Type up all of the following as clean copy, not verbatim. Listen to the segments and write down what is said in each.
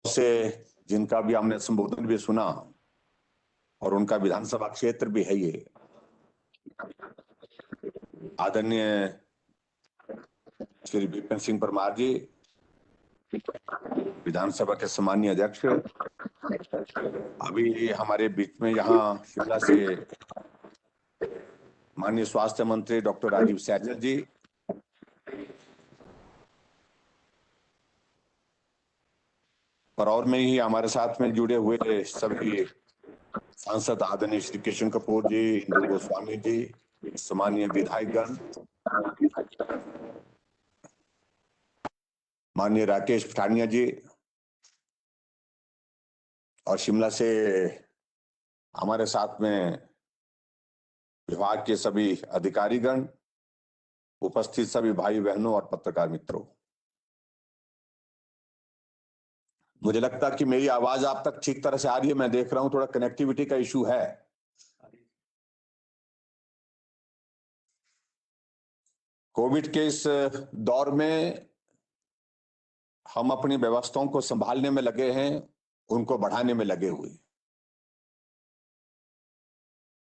से जिनका भी हमने संबोधन भी सुना और उनका विधानसभा क्षेत्र भी है ये आदरणीय श्री विपिन सिंह परमार जी, विधानसभा के सम्मानीय अध्यक्ष, अभी हमारे बीच में यहाँ शिमला से माननीय स्वास्थ्य मंत्री डॉक्टर राजीव सैजल जी, और में ही हमारे साथ में जुड़े हुए सभी सांसद आदरणीय श्री किशन कपूर जी, इंदु गोस्वामी जी, सम्मानीय विधायकगण, माननीय राकेश पठानिया जी, और शिमला से हमारे साथ में विभाग के सभी अधिकारीगण, उपस्थित सभी भाई बहनों और पत्रकार मित्रों, मुझे लगता है कि मेरी आवाज आप तक ठीक तरह से आ रही है। मैं देख रहा हूं थोड़ा कनेक्टिविटी का इशू है। कोविड के इस दौर में हम अपनी व्यवस्थाओं को संभालने में लगे हैं, उनको बढ़ाने में लगे हुए,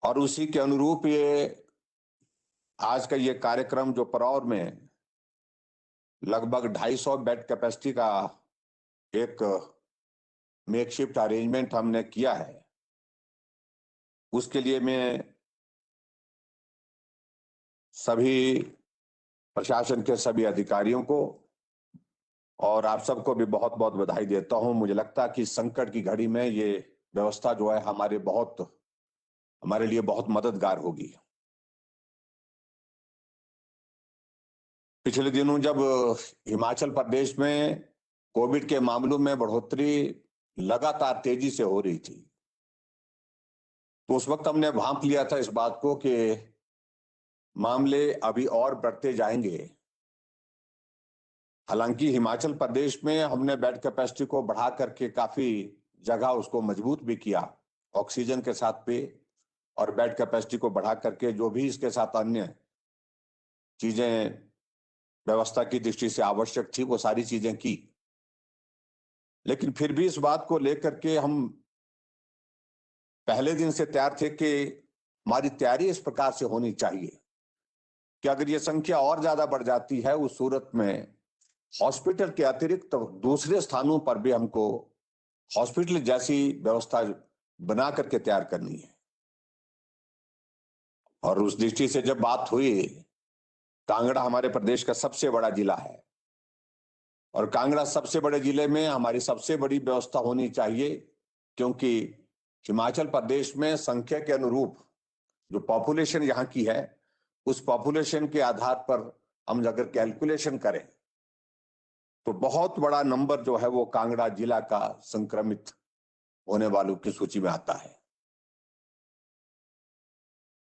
और उसी के अनुरूप ये आज का ये कार्यक्रम जो परौर में लगभग 250 बेड कैपेसिटी का एक मेकशिफ्ट अरेंजमेंट हमने किया है, उसके लिए मैं सभी प्रशासन के सभी अधिकारियों को और आप सबको भी बहुत बहुत बधाई देता हूं। मुझे लगता है कि संकट की घड़ी में ये व्यवस्था जो है हमारे लिए बहुत मददगार होगी। पिछले दिनों जब हिमाचल प्रदेश में कोविड के मामलों में बढ़ोतरी लगातार तेजी से हो रही थी, तो उस वक्त हमने भांप लिया था इस बात को कि मामले अभी और बढ़ते जाएंगे। हालांकि हिमाचल प्रदेश में हमने बेड कैपेसिटी को बढ़ा करके काफी जगह उसको मजबूत भी किया ऑक्सीजन के साथ पे, और बेड कैपेसिटी को बढ़ा करके जो भी इसके साथ अन्य चीजें व्यवस्था की दृष्टि से आवश्यक थी वो सारी चीजें की। लेकिन फिर भी इस बात को लेकर के हम पहले दिन से तैयार थे कि हमारी तैयारी इस प्रकार से होनी चाहिए कि अगर ये संख्या और ज्यादा बढ़ जाती है, उस सूरत में हॉस्पिटल के अतिरिक्त तो दूसरे स्थानों पर भी हमको हॉस्पिटल जैसी व्यवस्था बना करके तैयार करनी है। और उस दृष्टि से जब बात हुई, कांगड़ा हमारे प्रदेश का सबसे बड़ा जिला है, और कांगड़ा सबसे बड़े जिले में हमारी सबसे बड़ी व्यवस्था होनी चाहिए, क्योंकि हिमाचल प्रदेश में संख्या के अनुरूप जो पॉपुलेशन यहाँ की है, उस पॉपुलेशन के आधार पर हम अगर कैलकुलेशन करें तो बहुत बड़ा नंबर जो है वो कांगड़ा जिला का संक्रमित होने वालों की सूची में आता है।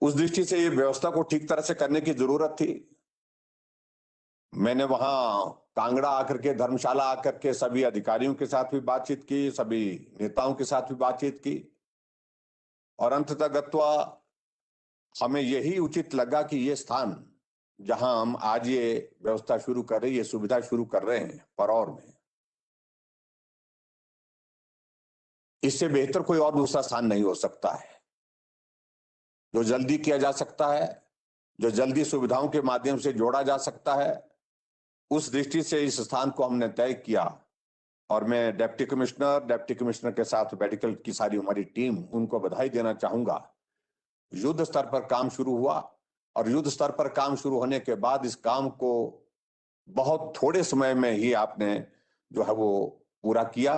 उस दृष्टि से ये व्यवस्था को ठीक तरह से करने की जरूरत थी। मैंने वहां कांगड़ा आकर के, धर्मशाला आकर के सभी अधिकारियों के साथ भी बातचीत की, सभी नेताओं के साथ भी बातचीत की, और अंततः गत्वा हमें यही उचित लगा कि ये स्थान जहां हम आज ये व्यवस्था शुरू कर रहे हैं, ये सुविधा शुरू कर रहे हैं परौर में, इससे बेहतर कोई और दूसरा स्थान नहीं हो सकता है। जो जल्दी किया जा सकता है, जो जल्दी सुविधाओं के माध्यम से जोड़ा जा सकता है, उस दृष्टि से इस स्थान को हमने तय किया। और मैं डिप्टी कमिश्नर के साथ मेडिकल की सारी हमारी टीम, उनको बधाई देना चाहूंगा। युद्ध स्तर पर काम शुरू हुआ, और युद्ध स्तर पर काम शुरू होने के बाद इस काम को बहुत थोड़े समय में ही आपने जो है वो पूरा किया,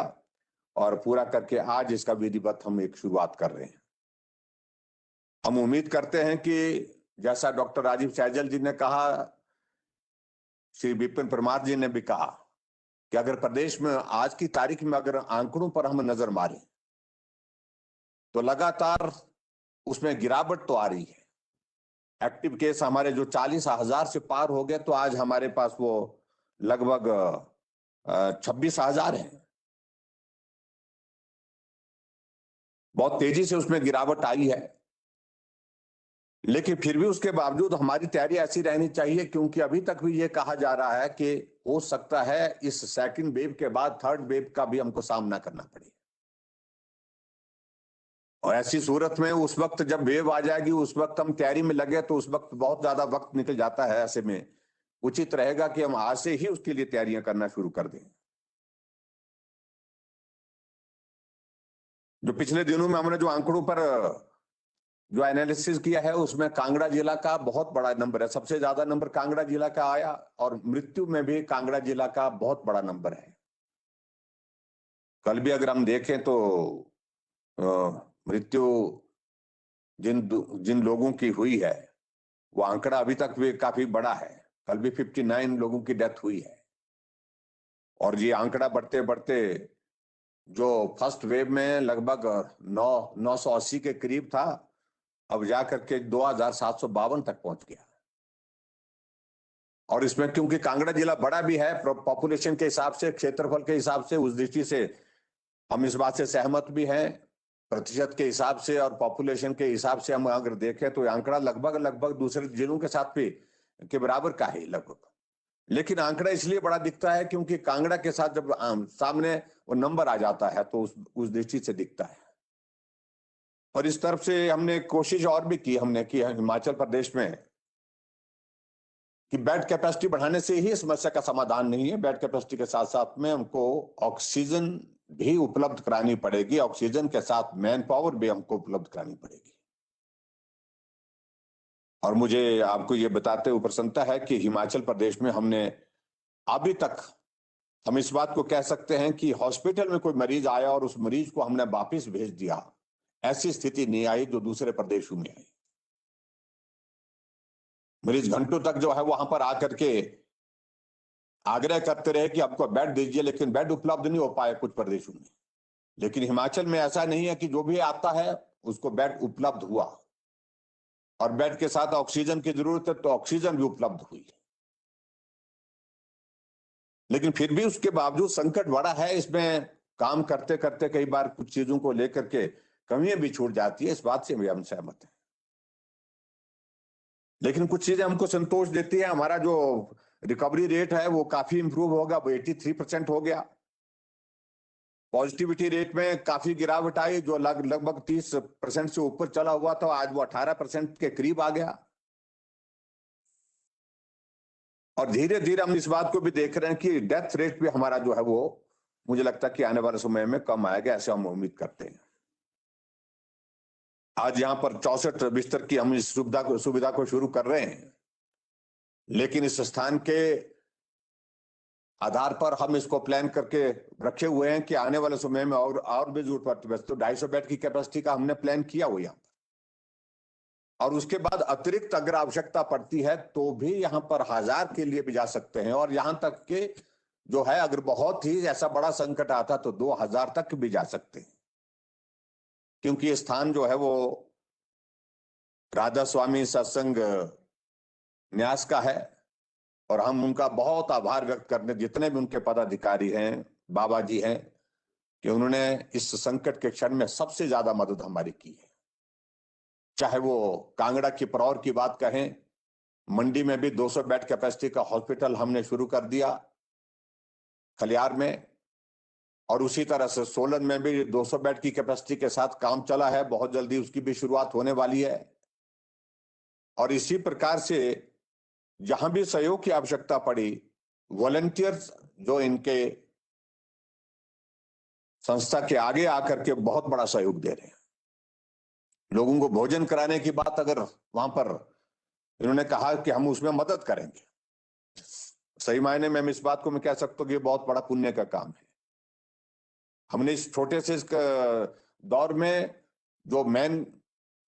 और पूरा करके आज इसका विधिवत हम एक शुरुआत कर रहे हैं। हम उम्मीद करते हैं कि जैसा डॉक्टर राजीव सैजल जी ने कहा, श्री विपिन परमार जी ने भी कहा कि अगर प्रदेश में आज की तारीख में अगर आंकड़ों पर हम नजर मारें तो लगातार उसमें गिरावट तो आ रही है। एक्टिव केस हमारे जो 40,000 से पार हो गए, तो आज हमारे पास वो लगभग 26,000 है। बहुत तेजी से उसमें गिरावट आई है। लेकिन फिर भी उसके बावजूद हमारी तैयारी ऐसी रहनी चाहिए, क्योंकि अभी तक भी ये कहा जा रहा है कि हो सकता है इस सेकंड वेव के बाद थर्ड वेव का भी हमको सामना करना पड़े। और ऐसी सूरत में उस वक्त जब वेव आ जाएगी, उस वक्त हम तैयारी में लगे तो उस वक्त बहुत ज्यादा वक्त निकल जाता है। ऐसे में उचित रहेगा कि हम आज से ही उसके लिए तैयारियां करना शुरू कर दें। जो पिछले दिनों में हमने जो आंकड़ों पर जो एनालिसिस किया है, उसमें कांगड़ा जिला का बहुत बड़ा नंबर है। सबसे ज्यादा नंबर कांगड़ा जिला का आया, और मृत्यु में भी कांगड़ा जिला का बहुत बड़ा नंबर है। कल भी अगर हम देखें तो मृत्यु जिन जिन लोगों की हुई है, वो आंकड़ा अभी तक भी काफी बड़ा है। कल भी 59 लोगों की डेथ हुई है, और ये आंकड़ा बढ़ते बढ़ते जो फर्स्ट वेव में लगभग 980 के करीब था, अब जाकर के 2752 तक पहुंच गया। और इसमें क्योंकि कांगड़ा जिला बड़ा भी है पॉपुलेशन के हिसाब से, क्षेत्रफल के हिसाब से, उस दृष्टि से हम इस बात से सहमत भी हैं। प्रतिशत के हिसाब से और पॉपुलेशन के हिसाब से हम अगर देखें तो आंकड़ा लगभग लगभग दूसरे जिलों के साथ भी के बराबर का है लगभग। लेकिन आंकड़ा इसलिए बड़ा दिखता है क्योंकि कांगड़ा के साथ जब सामने वो नंबर आ जाता है तो उस दृष्टि से दिखता है। और इस तरफ से हमने कोशिश और भी की, हमने की हिमाचल प्रदेश में कि बेड कैपेसिटी बढ़ाने से ही समस्या का समाधान नहीं है। बेड कैपेसिटी के साथ साथ में हमको ऑक्सीजन भी उपलब्ध करानी पड़ेगी, ऑक्सीजन के साथ मैन पावर भी हमको उपलब्ध करानी पड़ेगी। और मुझे आपको ये बताते हुए प्रसन्नता है कि हिमाचल प्रदेश में हमने अभी तक, हम इस बात को कह सकते हैं कि हॉस्पिटल में कोई मरीज आया और उस मरीज को हमने वापिस भेज दिया, ऐसी स्थिति नहीं आई जो दूसरे प्रदेशों में आई। मरीज घंटों तक जो है वहां पर आकर के आग्रह करते रहे कि आपको बेड दीजिए, लेकिन बेड उपलब्ध नहीं हो पाए कुछ प्रदेशों में। लेकिन हिमाचल में ऐसा नहीं है कि जो भी आता है उसको बेड उपलब्ध हुआ, और बेड के साथ ऑक्सीजन की जरूरत है तो ऑक्सीजन भी उपलब्ध हुई। लेकिन फिर भी उसके बावजूद संकट बड़ा है। इसमें काम करते करते कई बार कुछ चीजों को लेकर के कमियां भी छूट जाती है, इस बात से भी हम सहमत हैं। लेकिन कुछ चीजें हमको संतोष देती है। हमारा जो रिकवरी रेट है वो काफी इंप्रूव होगा, वो 83% हो गया। पॉजिटिविटी रेट में काफी गिरावट आई, जो लगभग 30% से ऊपर चला हुआ था, आज वो 18% के करीब आ गया। और धीरे धीरे हम इस बात को भी देख रहे हैं कि डेथ रेट भी हमारा जो है वो, मुझे लगता है कि आने वाले समय में कम आएगा, ऐसे हम उम्मीद करते हैं। आज यहाँ पर 64 बिस्तर की हम इस सुविधा को शुरू कर रहे हैं, लेकिन इस स्थान के आधार पर हम इसको प्लान करके रखे हुए हैं कि आने वाले समय में और भी जरूरत पड़ती है। तो 250 बेड की कैपेसिटी का हमने प्लान किया हुआ यहाँ, और उसके बाद अतिरिक्त अगर आवश्यकता पड़ती है तो भी यहाँ पर 1000 के लिए भी जा सकते हैं। और यहाँ तक के जो है अगर बहुत ही ऐसा बड़ा संकट आता तो 2000 तक भी जा सकते हैं, क्योंकि ये स्थान जो है वो राधा स्वामी सत्संग न्यास का है। और हम उनका बहुत आभार व्यक्त करने, जितने भी उनके पदाधिकारी हैं, बाबा जी हैं, कि उन्होंने इस संकट के क्षण में सबसे ज्यादा मदद हमारी की है। चाहे वो कांगड़ा की परौर की बात कहें, मंडी में भी 200 बेड कैपेसिटी का हॉस्पिटल हमने शुरू कर दिया खलियार में, और उसी तरह से सोलन में भी 200 बेड की कैपेसिटी के साथ काम चला है, बहुत जल्दी उसकी भी शुरुआत होने वाली है। और इसी प्रकार से जहां भी सहयोग की आवश्यकता पड़ी, वॉलंटियर्स जो इनके संस्था के आगे आकर के बहुत बड़ा सहयोग दे रहे हैं। लोगों को भोजन कराने की बात अगर वहां पर इन्होंने कहा कि हम उसमें मदद करेंगे, सही मायने में हम इस बात को मैं कह सकता हूँ कि बहुत बड़ा पुण्य का काम है। हमने इस छोटे से दौर में जो मैन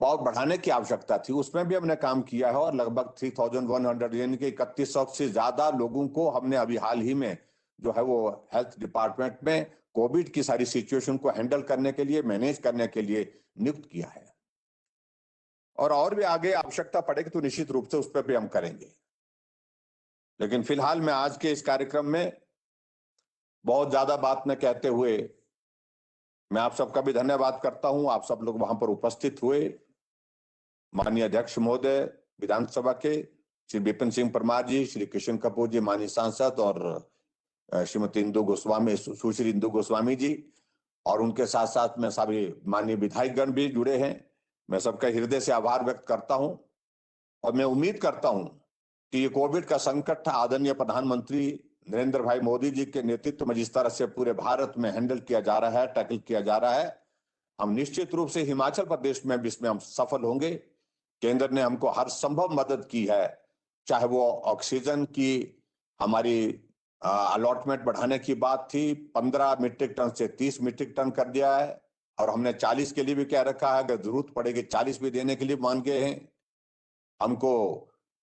पावर बढ़ाने की आवश्यकता थी उसमें भी हमने काम किया है, और लगभग 3100 यानी कि 3100 से ज्यादा लोगों को हमने अभी हाल ही में जो है वो हेल्थ डिपार्टमेंट में कोविड की सारी सिचुएशन को हैंडल करने के लिए, मैनेज करने के लिए नियुक्त किया है। और भी आगे आवश्यकता पड़ेगी तो निश्चित रूप से उस पर भी हम करेंगे। लेकिन फिलहाल मैं आज के इस कार्यक्रम में बहुत ज्यादा बात न कहते हुए मैं आप सबका भी धन्यवाद करता हूं। आप सब लोग वहां पर उपस्थित हुए, माननीय अध्यक्ष महोदय विधानसभा के श्री विपिन सिंह परमार जी, श्री किशन कपूर जी माननीय सांसद, और श्रीमती इंदु गोस्वामी, सुश्री इंदु गोस्वामी जी, और उनके साथ साथ में सभी माननीय विधायकगण भी जुड़े हैं। मैं सबका हृदय से आभार व्यक्त करता हूं और मैं उम्मीद करता हूं कि ये कोविड का संकट आदरणीय प्रधानमंत्री नरेंद्र भाई मोदी जी के नेतृत्व में जिस तरह से पूरे भारत में हैंडल किया जा रहा है, टैकल किया जा रहा है, हम निश्चित रूप से हिमाचल प्रदेश में भी इसमें हम सफल होंगे। केंद्र ने हमको हर संभव मदद की है, चाहे वो ऑक्सीजन की हमारी अलॉटमेंट बढ़ाने की बात थी, 15 मीट्रिक टन से 30 मीट्रिक टन कर दिया है, और हमने 40 के लिए भी कह रखा है, अगर जरूरत पड़ेगी 40 भी देने के लिए मान गए हैं। हमको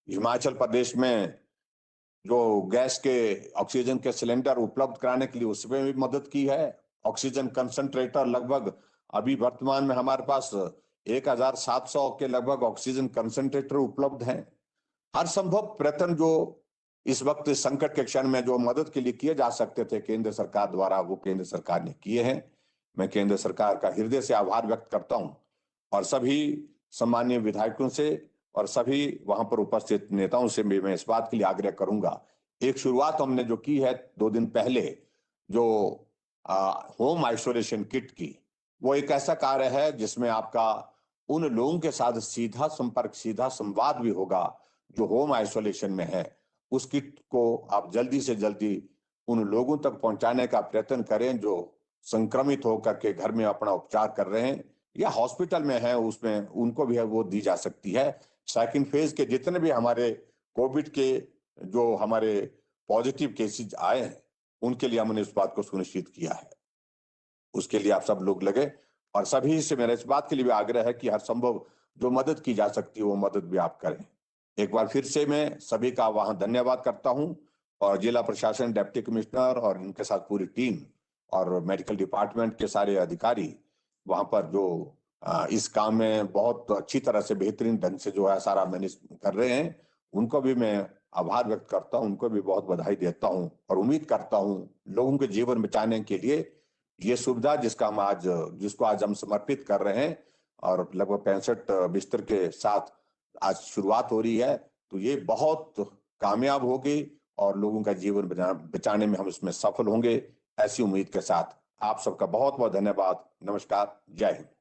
हिमाचल प्रदेश में जो गैस के ऑक्सीजन के सिलेंडर उपलब्ध कराने के लिए उसमें भी मदद की है। ऑक्सीजन कंसंट्रेटर लगभग अभी वर्तमान में हमारे पास 1700 के लगभग ऑक्सीजन कंसंट्रेटर उपलब्ध हैं। हर संभव प्रयत्न जो इस वक्त संकट के क्षण में जो मदद के लिए किए जा सकते थे केंद्र सरकार द्वारा, वो केंद्र सरकार ने किए हैं। मैं केंद्र सरकार का हृदय से आभार व्यक्त करता हूं और सभी सम्मानीय विधायकों से और सभी वहां पर उपस्थित नेताओं से भी मैं इस बात के लिए आग्रह करूंगा। एक शुरुआत हमने जो की है 2 दिन पहले, जो होम आइसोलेशन किट की, वो एक ऐसा कार्य है जिसमें आपका उन लोगों के साथ सीधा संपर्क, सीधा संवाद भी होगा जो होम आइसोलेशन में है। उस किट को आप जल्दी से जल्दी उन लोगों तक पहुंचाने का प्रयत्न करें जो संक्रमित होकर के घर में अपना उपचार कर रहे हैं या हॉस्पिटल में है, उसमें उनको भी है वो दी जा सकती है। सेकंड फेज के जितने भी हमारे कोविड के जो हमारे पॉजिटिव केसेस आए हैं, उनके लिए हमने इस बात को सुनिश्चित किया है। उसके लिए आप सब लोग लगे और सभी से मेरा इस बात के लिए भी आग्रह है कि हर संभव जो मदद की जा सकती है वो मदद भी आप करें। एक बार फिर से मैं सभी का वहां धन्यवाद करता हूं और जिला प्रशासन, डिप्टी कमिश्नर और इनके साथ पूरी टीम और मेडिकल डिपार्टमेंट के सारे अधिकारी वहां पर जो इस काम में बहुत अच्छी तरह से बेहतरीन ढंग से जो है सारा मैनेज कर रहे हैं, उनको भी मैं आभार व्यक्त करता हूं, उनको भी बहुत बधाई देता हूं और उम्मीद करता हूं लोगों के जीवन बचाने के लिए ये सुविधा जिसको आज हम समर्पित कर रहे हैं और लगभग 65 बिस्तर के साथ आज शुरुआत हो रही है, तो ये बहुत कामयाब होगी और लोगों का जीवन बचाने में हम इसमें सफल होंगे। ऐसी उम्मीद के साथ आप सबका बहुत बहुत धन्यवाद। नमस्कार, जय हिंद।